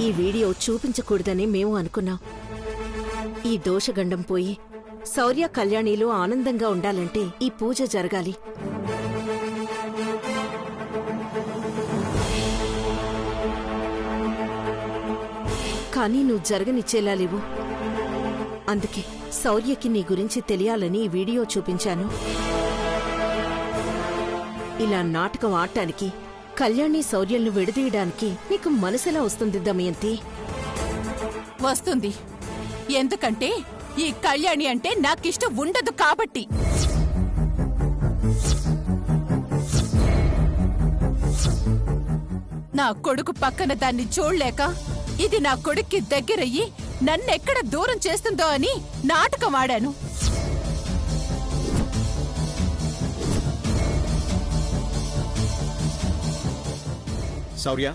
ఈ వీడియో చూపించకూడదని మేము అనుకున్నాం. ఈ దోషగండం పోయి శౌర్య కళ్యాణిలో ఆనందంగా ఉండాలంటే ఈ పూజ జరగాలి. కానీ నువ్వు జరగనిచ్చేలా లేవు. అందుకే శౌర్యకి నీ గురించి తెలియాలని ఈ వీడియో చూపించాను. ఇలా నాటకం ఆడటానికి, కళ్యాణి శౌర్యలను విడదీయడానికి నీకు మనసెలా వస్తుంది దమయంతి? వస్తుంది. ఎందుకంటే ఈ కళ్యాణి అంటే నాకిష్టం ఉండదు కాబట్టి. నా కొడుకు పక్కన దాన్ని చూడలేక ఇది నా కొడుక్కి దగ్గరయ్యి నన్నెక్కడ దూరం చేస్తుందో అని నాటకం ఆడాను. శౌర్య,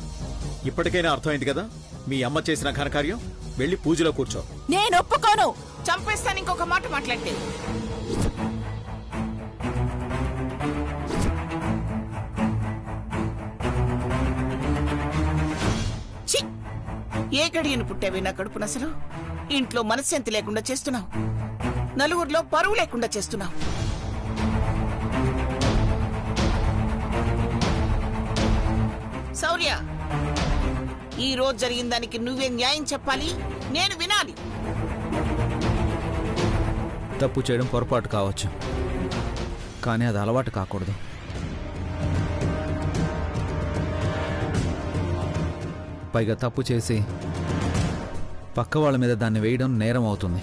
ఇప్పటికైనా అర్థమైంది కదా మీ అమ్మ చేసిన ఘనకార్యం. వెళ్ళి పూజలో కూర్చో. నేను ఒప్పుకోను. చంపేస్తాను ఇంకొక మాట మాట్లాడితే. ఏ గడియను పుట్టావే నా కడుపున? అసలు ఇంట్లో మనశ్శాంతి లేకుండా చేస్తున్నావు, నలుగురిలో పరువు లేకుండా చేస్తున్నావు. శౌర్య, ఈ రోజు జరిగిన దానికి నువ్వే న్యాయం చెప్పాలి, నేను వినాలి. తప్పు చేయడం పొరపాటు కావచ్చు, కానీ అది అలవాటు కాకూడదు. పైగా తప్పు చేసి పక్క వాళ్ళ మీద దాన్ని వేయడం నేరం అవుతుంది.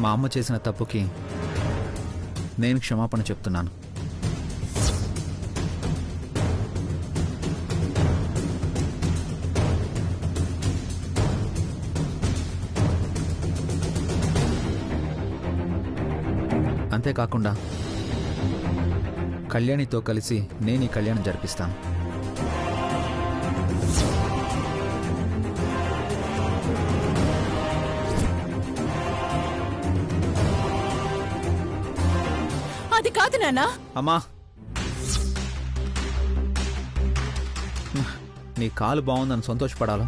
మా అమ్మ చేసిన తప్పుకి నేను క్షమాపణ చెప్తున్నాను. అంతేకాకుండా కళ్యాణితో కలిసి నేను ఈ కళ్యాణం జరిపిస్తాను. అది కాదు నాన్నా. అమ్మా, నీ కాలు బాగుందని సంతోషపడాలో,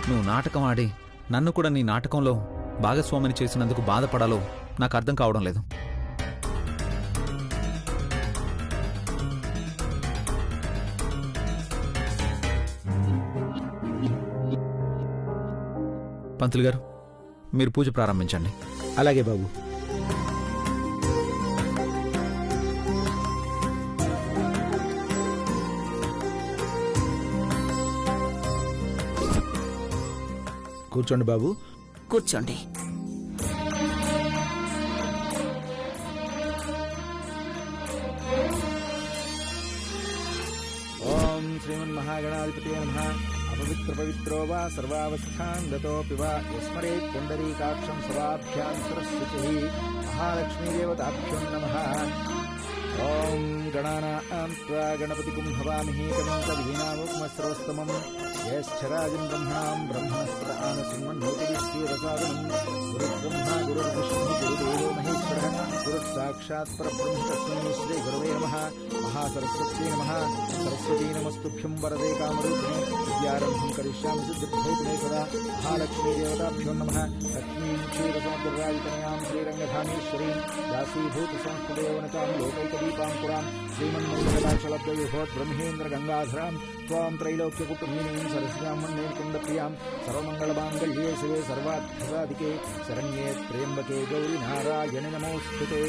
నువ్వు నాటకం ఆడి నన్ను కూడా నీ నాటకంలో భాగస్వామిని చేసినందుకు బాధపడాలో నాకు అర్థం కావడం లేదు. పంతులు గారు, మీరు పూజ ప్రారంభించండి. అలాగే బాబు. కూర్చోండి బాబు. కూర్చోండి. ఓం శ్రీమన్మహాగణాధిపతయే నమః. అపవిత్ర పవిత్రో వా సర్వావస్థాన్ గతోపి వా యస్మరేత్ పుండరీకాక్షం సదాభ్యాం సరస్వతి మహాలక్ష్మీదేవతాభ్యం నమః. ఓం గణానాం త్వా గణపతిం హవామహే కవిం కవీనాముపమస్రవస్తమం జ్యేష్ఠరాజం బ్రహ్మణాం బ్రహ్మణస్పదాన శృణ్వన్నోతిభిశ్చేదసాదనం. గురుర్బ్రహ్మా గురుర్విష్ణుః గురుదేవో మహేశ్వరః గురుః సాక్షాత్ పరబ్రహ్మ తస్మై శ్రీ గురవే నమః. మహాసరస్వత్యై నమః. సరస్వతీ నమస్తుభ్యం వరదే కామరూపిణి విద్యారంభం కరిష్యామి సిద్ధిర్భవతు సదా. మహాలక్ష్మీదేవతాభ్యో నమః. లక్ష్మీం క్షీరసముద్రరాజితనయాం శ్రీరంగధామేశ్వరీం దాసీభూత సంస్కృతేవనతాం లోకైకదీపాంకురాం శ్రీమన్మూలకటాక్షలబ్ధవిభోద్బ్రహ్మేంద్ర గంగాధరాం త్వాం త్రైలోక్యకుటుంబినీం సరస్యాం మన్నేకుండప్రియాం సర్వమంగళమాంగళ్యే శివే సర్వార్థసాధికే శరణ్యే త్ర్యంబకే గౌరీ నారాయణి నమోస్తుతే.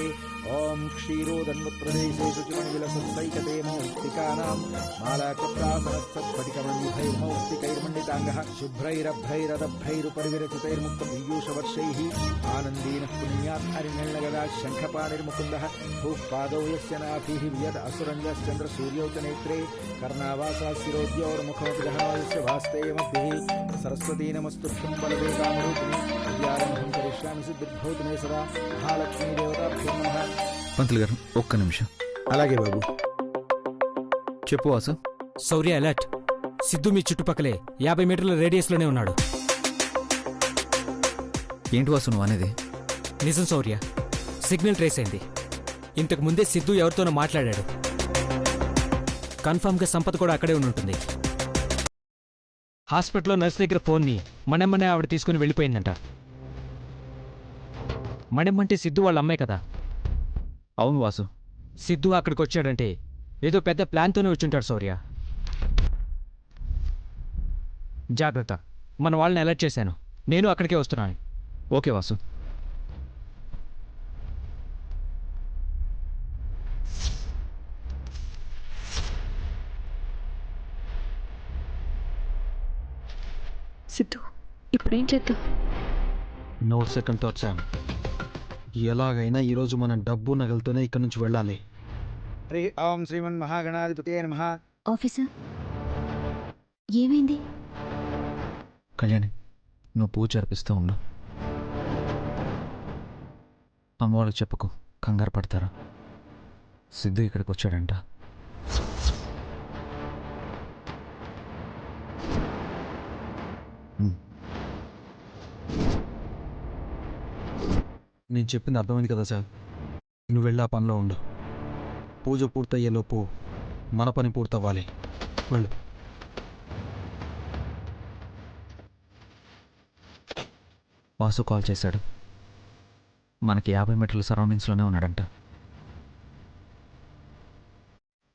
ఓం క్షీరోదన్వత్ప్రదేశే శుచిమణివిలసత్సైకతే మౌక్తికానాం మాలాకప్రాసనస్థత్ఫటికమణిభైర్మౌక్తికైర్మండితాంగః శుభ్రైరభ్రైరదభ్రైరుపరివిరచితైర్ముక్తపీయూషవర్షైః ఆనందీనః పుణ్యాత్ హరిణ్యగదా శంఖపాణిర్ముకుందః భూః పాదౌ యస్య నాభిః వియద్ అసురంజశ్చంద్రసూర్యౌ చ నేత్రే కర్ణావాసా శిరోద్యోర్ముఖమపి దహనోయస్య భాస్తే మధ్యే. సరస్వతీ నమస్తుభ్యం వరదే కామరూపిణి విద్యారంభం కరిష్యామి సిద్ధిర్భవతు మే సదా. మహాలక్ష్మీదేవతాభ్యో నమః. పంతులు గారు, ఒక్క నిమిషం. అలాగే బాబు. చెప్పు వాసు. శౌర్య అలర్ట్. సిద్ధు మీ చుట్టుపక్కలే 50 మీటర్ల రేడియస్ లోనే ఉన్నాడు. ఏంటి వాసు నువ్వు అనేది? నిజం శౌర్య, సిగ్నల్ ట్రేస్ అయింది. ఇంతకు ముందే సిద్ధు ఎవరితోనో మాట్లాడాడు. కన్ఫర్మ్ గా సంపత్ కూడా అక్కడే ఉంటుంది. హాస్పిటల్లో నర్స్ దగ్గర ఫోన్ని మణమ్మనే ఆవిడ తీసుకుని వెళ్ళిపోయిందంట. మణమ్మంటే సిద్ధు వాళ్ళ అమ్మాయి కదా. అవును వాసు. సిద్ధు అక్కడికి వచ్చాడంటే ఏదో పెద్ద ప్లాన్తోనే వచ్చుంటాడు శౌర్య. జాగ్రత్త, మన వాళ్ళని అలర్ట్ చేశాను. నేను అక్కడికే వస్తున్నాను. ఓకే వాసు. సిద్ధు, ఇప్పుడేం చేద్దాం? No second thoughts Sam. ఎలాగైనా ఈరోజు మనం డబ్బు నగలతోనే ఇక్కడి నుంచి వెళ్ళాలి. హరి ఓం శ్రీమన్ మహాగణాధిపతే నమః. ఆఫీసర్, ఏమైంది? కళ్యాణి, నువ్వు పూజ జరిపిస్తూ ఉండు. అమ్మవాళ్ళకి చెప్పకు, కంగారు పడతారా. సిద్ధు ఇక్కడికి వచ్చాడంట. నేను చెప్పింది అర్థమైంది కదా సార్. నువ్వు వెళ్ళి ఆ పనిలో ఉండు. పూజ పూర్తయ్యేలోపు మన పని పూర్తవ్వాలి. వెళ్ళు. వాసు కాల్ చేశాడు. మనకి 50 మీటర్ల సరౌండింగ్స్లోనే ఉన్నాడంట.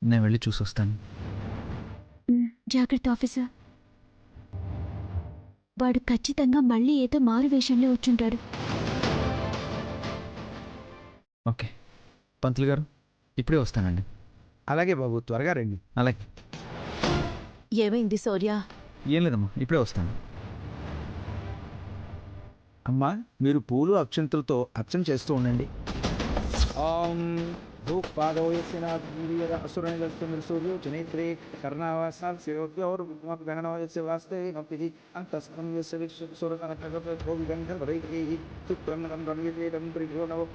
నేను వెళ్ళి చూసొస్తాను. జాగ్రత్త ఆఫీసర్. వాడు ఖచ్చితంగా మళ్ళీ ఏదో మారు వేషంలో వచ్చుంటాడు. ఓకే పంతులు గారు, ఇప్పుడే వస్తానండి. అలాగే బాబు, త్వరగా రండి. అలాగే. ఏమైంది శౌర్య? ఏం లేదమ్మా, ఇప్పుడే వస్తాను. అమ్మా, మీరు పూలు అక్షంతలతో అర్చన చేస్తూ ఉండండి. ఓం భూపాదోయస్యనాథసూర్యో జనేత్రే కర్ణావాసాల్ శివోద్యోర్గణనోయస్య వాస్తే నప్తిః అంతస్కమ్యస్య విశ్వసూరకనకగోవిగంధర్వైః సుత్వం రంగణ్యతేరం ప్రిభో నవః.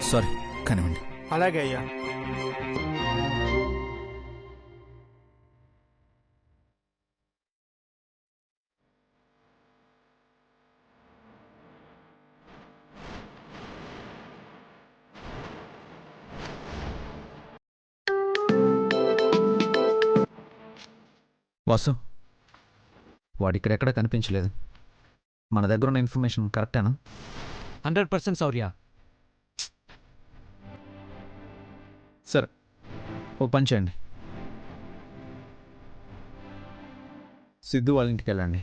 సారీ, కానివ్వండి. అలాగే అయ్యా. వాసు, వాడిక్కడెక్కడ కనిపించలేదు. మన దగ్గర ఉన్న ఇన్ఫర్మేషన్ కరెక్టేనా? 100% శౌర్య. సరే, ఓ పని చేయండి. సిద్ధు వాళ్ళ ఇంటికి వెళ్ళండి.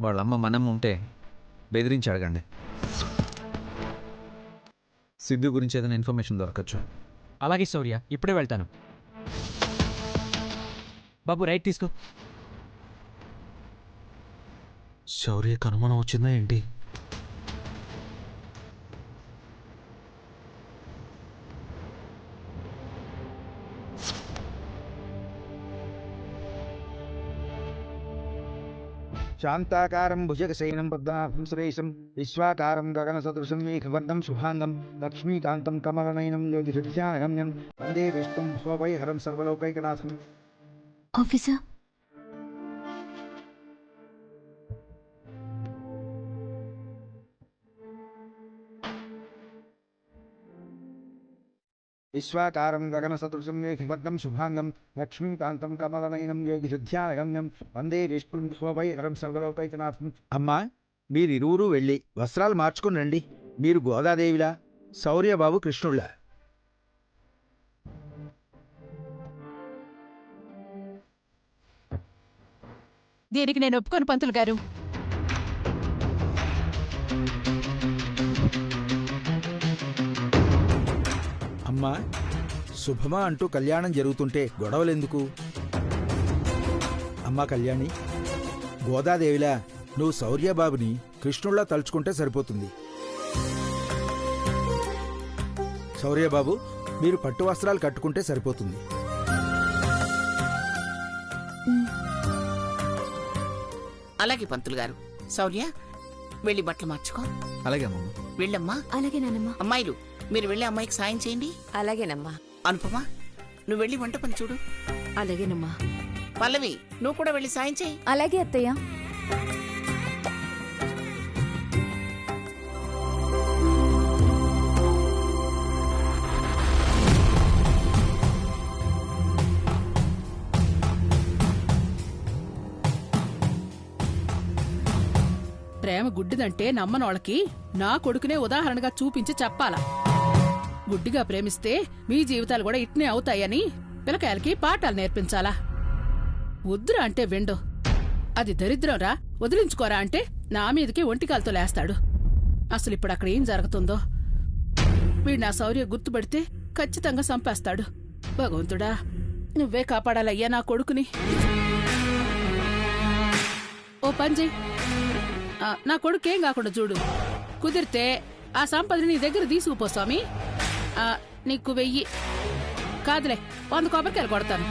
వాళ్ళమ్మ మనం ఉంటే బెదిరించి అడగండి. సిద్ధు గురించి ఏదైనా ఇన్ఫర్మేషన్ దొరకచ్చు. అలాగే శౌర్య, ఇప్పుడే వెళ్తాను. బాబు, రైట్ తీసుకో. శౌర్యకు అనుమానం వచ్చిందా ఏంటి? శాంతాకారం భుజగశయనం పద్మనాభం సురేశం విశ్వాకారం గగనసదృశం మేఘవర్ణం శుభాంగం లక్ష్మీకాంతం కమలనయనం యోగిహృత్యానగమ్యం వందే విష్ణుం స్వవైహరం సర్వలోకైకనాథం. ఆఫీసర్, విశ్వాకారం గగనసదృశం మేఘవర్ణం శుభాంగం లక్ష్మీకాంతం కమలనయనం యోగి శుద్ధ్యానగమ్యం వందే విష్ణుం శోభైకరం సర్వలోకైకనాథం. అమ్మా, మీరిరువురు వెళ్ళి వస్త్రాలు మార్చుకుని రండి. మీరు గోదాదేవిలా, శౌర్యబాబు కృష్ణుళ్ళ. దీనికి నేను ఒప్పుకోను పంతులు గారు. అమ్మా, శుభమా అంటూ కళ్యాణం జరుగుతుంటే గొడవలెందుకు? అమ్మా కళ్యాణి, గోదాదేవిలా నువ్వు శౌర్యబాబుని కృష్ణుళ్ళ తలుచుకుంటే సరిపోతుంది. శౌర్యబాబు, మీరు పట్టు వస్త్రాలు కట్టుకుంటే సరిపోతుంది. అలాగే పంతులు గారు. శౌర్య, వెళ్ళి బట్టలు మార్చుకో. అలాగే అమ్మమ్మ. వెళ్ళమ్మా. అలాగే నానమ్మా. అమ్మాయిలు, మీరు వెళ్ళి అమ్మాయికి సాయం చేయండి. అలాగేనమ్మా. అనుపమ, నువ్వు వెళ్ళి వంట పని చూడు. అలాగేనమ్మా. పల్లవి, నువ్వు కూడా వెళ్ళి సాయం చేయి. అలాగే అత్తయ్య. ప్రేమ గుడ్డిదంటే నమ్మనోళ్ళకి నా కొడుకునే ఉదాహరణగా చూపించి చెప్పాలా. గుడ్డిగా ప్రేమిస్తే మీ జీవితాలు కూడా ఇట్నే అవుతాయని పిల్లకాయలకి పాఠాలు నేర్పించాలా. వద్దురా అంటే విండు. అది దరిద్రంరా, వదిలించుకోరా అంటే నా మీదకి ఒంటికాలతో లేస్తాడు. అసలు ఇప్పుడు అక్కడ ఏం జరుగుతుందో. వీడు నా శౌర్య గుర్తుపడితే ఖచ్చితంగా చంపేస్తాడు. భగవంతుడా, నువ్వే కాపాడాలయ్యా నా కొడుకుని. ఓ పంజీ, నా కొడుకేం కాకుండా చూడు. కుదిరితే ఆ సంపదని నీ దగ్గర తీసుకుపో స్వామి. నీకు 1000 కాదులే, 100 కొబ్బరికాయలు కొడతాను.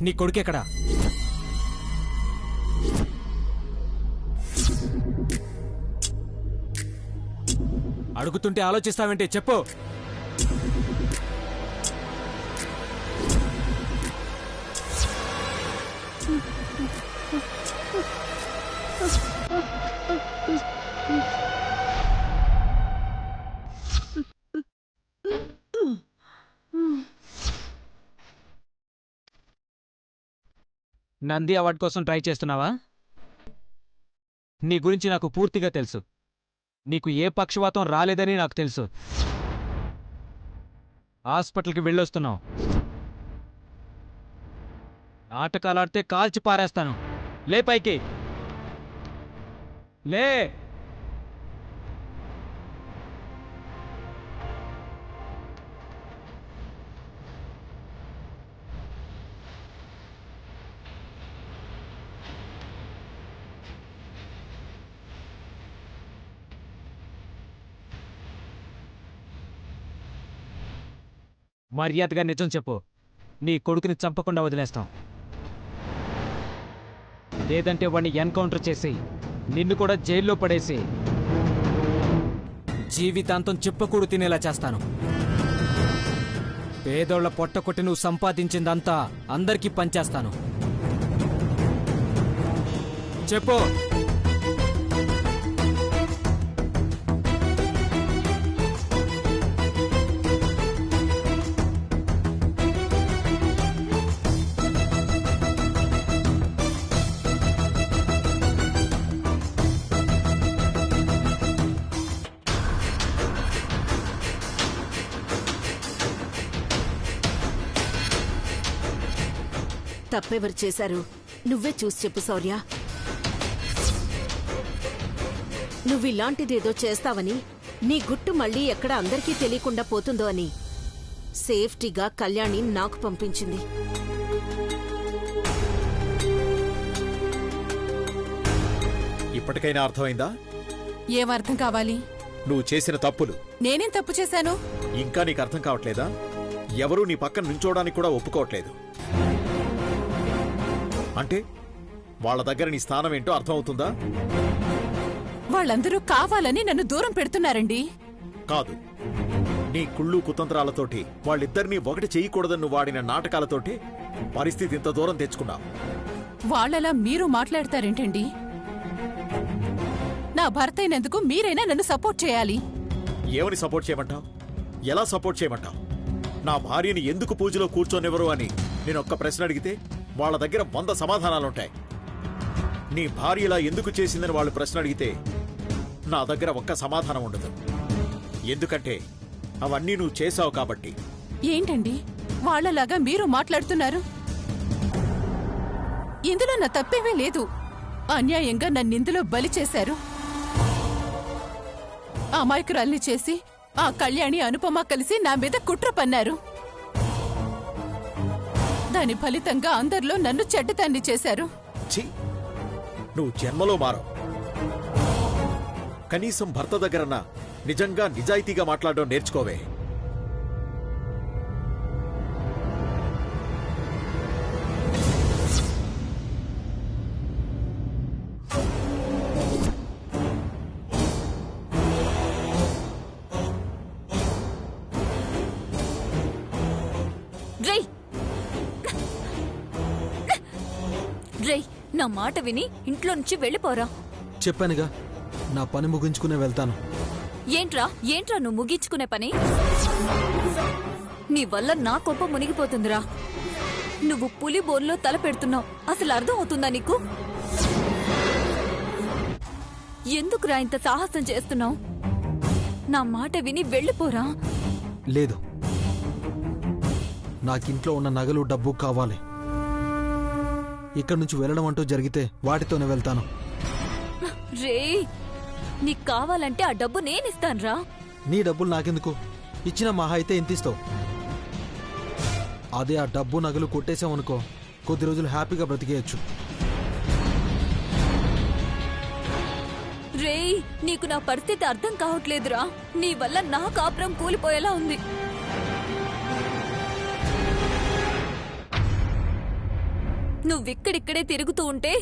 నీ కొడుకెక్కడా? అడుగుతుంటే ఆలోచిస్తావేంటి? చెప్పు. నంది అవార్డు కోసం ట్రై చేస్తున్నావా? నీ గురించి నాకు పూర్తిగా తెలుసు. నీకు ఏ పక్షవాతం రాలేదని నాకు తెలుసు. హాస్పిటల్కి వెళ్ళొస్తున్నావు. నాటకాలాడితే కాల్చి పారేస్తాను. లే పైకి, లే. మర్యాదగా నిజం చెప్పు. నీ కొడుకుని చంపకుండా వదిలేస్తాం. లేదంటే వాడిని ఎన్కౌంటర్ చేసి నిన్ను కూడా జైల్లో పడేసి జీవితాంతం చిప్పకూడు తినేలా చేస్తాను. పేదోళ్ల పొట్ట కొట్టి నువ్వు సంపాదించిందంతా అందరికీ పంచేస్తాను. చెప్పు. తప్పెవరు చేశారు? నువ్వే చూసి చెప్పు శౌర్య. నువ్విలాంటిదేదో చేస్తావని, నీ గుట్టు మళ్ళీ ఎక్కడ అందరికీ తెలియకుండా పోతుందో అని సేఫ్టీగా కళ్యాణి నాకు పంపించింది. ఇప్పటికైనా అర్థమైందా? ఏమర్థం కావాలి? నువ్వు చేసిన తప్పులు. నేనేం తప్పు చేశాను? ఇంకా నీకు అర్థం కావట్లేదా? ఎవరూ నీ పక్కన నించోడానికి కూడా ఒప్పుకోవట్లేదు. అంటే వాళ్ళ దగ్గర నీ స్థానం ఏంటో అర్థమవుతుందా? వాళ్ళందరూ కావాలని నన్ను దూరం పెడుతున్నారండి. కాదు, నీ కుళ్ళు కుతంత్రాలతోటి వాళ్ళిద్దరినీ ఒకటి చేయకూడదని నువ్వు వాడిన నాటకాలతోటి పరిస్థితి ఇంత దూరం తెచ్చుకున్నావు. వాళ్ళలా మీరు మాట్లాడతారేంటండి? నా భర్త అయినందుకు మీరైనా నన్ను సపోర్ట్ చేయాలి. ఏమని సపోర్ట్ చేయమంటావు? ఎలా సపోర్ట్ చేయమంటావు? నా భార్యని ఎందుకు పూజలో కూర్చోనివ్వరు అని నేను ఒక్క ప్రశ్న అడిగితే వాళ్ళ దగ్గర 100 సమాధానాలుంటాయి. నీ భార్య ఇలా ఎందుకు చేసిందని వాళ్ళు ప్రశ్న అడిగితే నా దగ్గర ఒక్క సమాధానం ఉండదు. ఎందుకంటే అవన్నీ నువ్వు చేశావు కాబట్టి. ఏంటండి వాళ్ళలాగా మీరు మాట్లాడుతున్నారు? ఇందులో నా తప్పేమీ లేదు. అన్యాయంగా నన్నిందులో బలి చేశారు. అమాయకురాల్ని చేసి ఆ కళ్యాణి అనుపమ కలిసి నా మీద కుట్ర పన్నారు. దాని ఫలితంగా అందరిలో నన్ను చెడ్డదాన్ని చేశారు. ఛీ, నువ్వు జన్మలో మారవు. కనీసం భర్త దగ్గరన్నా నిజంగా నిజాయితీగా మాట్లాడడం నేర్చుకోవే. రేయ్, నా మాట విని ఇంట్లో నుంచి వెళ్ళిపోరా. చెప్పానుగా, నా పని ముగించుకునే వెళ్తాను. ఏంట్రా నువ్వు ముగించుకునే పని? నీ వల్ల నా కోపం మునిగిపోతుందిరా. నువ్వు పులి బోన్లో తల పెడుతున్నావు. అసలు అర్థం అవుతుందా నీకు? ఎందుకురా ఇంత సాహసం చేస్తున్నావు? నా మాట విని వెళ్ళిపోరా. లేదు, నాకింట్లో ఉన్న నగలు డబ్బు కావాలి. ఇక్కడి నుంచి వెళ్ళడం అంటూ జరిగితే వాటితోనే వెళ్తాను. రే, నీకు కావాలంటే ఆ డబ్బు నేనిస్తానురా. నీ డబ్బులు నాకెందుకు? ఇచ్చిన మహా అయితే ఎంత ఇస్తావు? అదే ఆ డబ్బు నగలు కొట్టేశామనుకో, కొద్ది రోజులు హ్యాపీగా బ్రతికేయచ్చు. రే, నీకు నా పరిస్థితి అర్థం కావట్లేదురా. నీ వల్ల నా కాపురం కూలిపోయేలా ఉంది. నువ్విక్కడిక్కడే తిరుగుతూ ఉంటే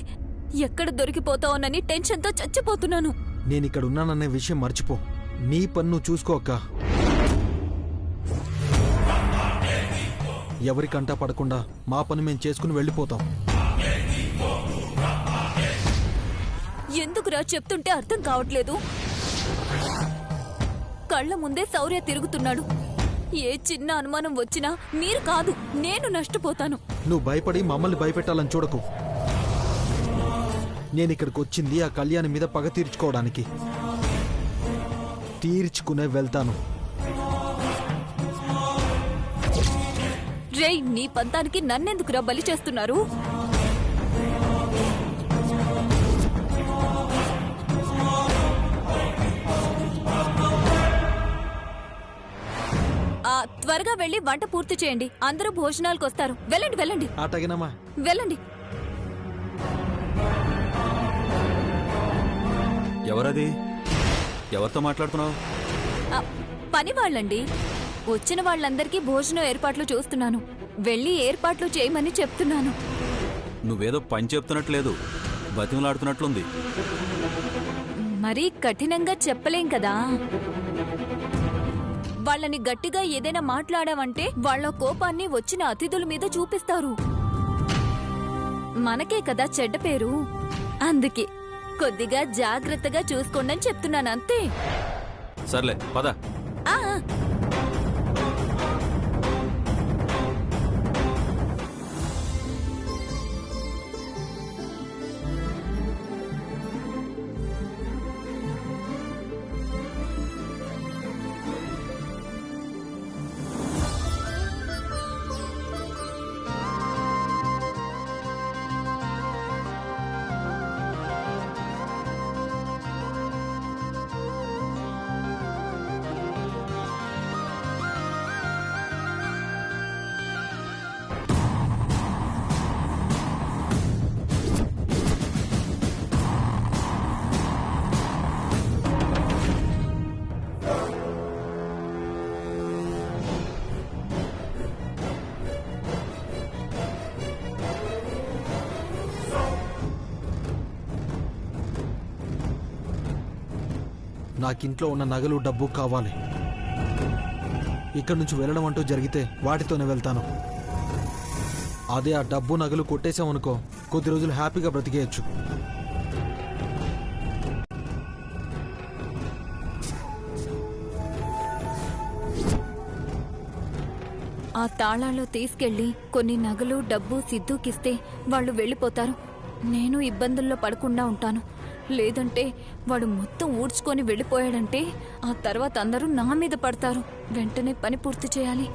ఎక్కడ దొరికిపోతావునని టెన్షన్తో చచ్చిపోతున్నాను. నేనిక్కడ ఉన్నాననే విషయం మర్చిపో. నీ పన్ను చూసుకోక. ఎవరికంటా పడకుండా మా పని మేము చేసుకుని వెళ్ళిపోతాం. ఎందుకురా చెప్తుంటే అర్థం కావట్లేదు? కళ్ళ ముందే శౌర్య తిరుగుతున్నాడు. ఏ చిన్న అనుమానం వచ్చినా మీరు కాదు, నేను నష్టపోతాను. నువ్వు భయపడి మమ్మల్ని భయపెట్టాలని చూడకు. నేనిక్కడికి వచ్చింది ఆ కళ్యాణి మీద పగ తీర్చుకోవడానికి. తీర్చుకునే వెళ్తాను. రేయ్, నీ పంతానికి నన్నెందుకురా బలి చేస్తున్నారు? త్వరగా వెళ్ళి వంట పూర్తి చేయండి. అందరూ భోజనాలకు వస్తారు. వెళ్ళండి వెళ్ళండి. ఆటగినమ్మా, వెళ్ళండి. ఎవరది? ఎవరితో మాట్లాడుతున్నావు? పని వాళ్ళండి. వచ్చిన వాళ్ళందరికీ భోజనం ఏర్పాట్లు చూస్తున్నాను. వెళ్ళి ఏర్పాట్లు చేయమని చెప్తున్నాను. నువ్వేదో పని చెప్తున్నట్లేదు, బతిమలాడుతున్నట్లుంది. మరీ కఠినంగా చెప్పలేం కదా. వాళ్ళని గట్టిగా ఏదైనా మాట్లాడావంటే వాళ్ళ కోపాన్ని వచ్చిన అతిథుల మీద చూపిస్తారు. మనకే కదా చెడ్డ పేరు. అందుకే కొద్దిగా జాగ్రత్తగా చూసుకోండి అని చెప్తున్నాను, అంతే. సర్లే పద. నాకింట్లో ఉన్న నగలు డబ్బు కావాలి. ఇక్కడి నుంచి వెళ్ళడం అంటూ జరిగితే వాటితోనే వెళ్తాను. అదే ఆ డబ్బు నగలు కొట్టేశామనుకో, కొద్ది రోజులు హ్యాపీగా బ్రతికేయచ్చు. ఆ తాళాలు తీసుకెళ్లి కొన్ని నగలు డబ్బు సిద్ధుకిస్తే వాళ్ళు వెళ్ళిపోతారు. నేను ఇబ్బందుల్లో పడకుండా ఉంటాను. లేదంటే వాడు మొత్తం ఊడ్చుకొని వెళ్ళిపోయాడంటే ఆ తర్వాత అందరూ నా మీద పడతారు. వెంటనే పని పూర్తి చేయాలి.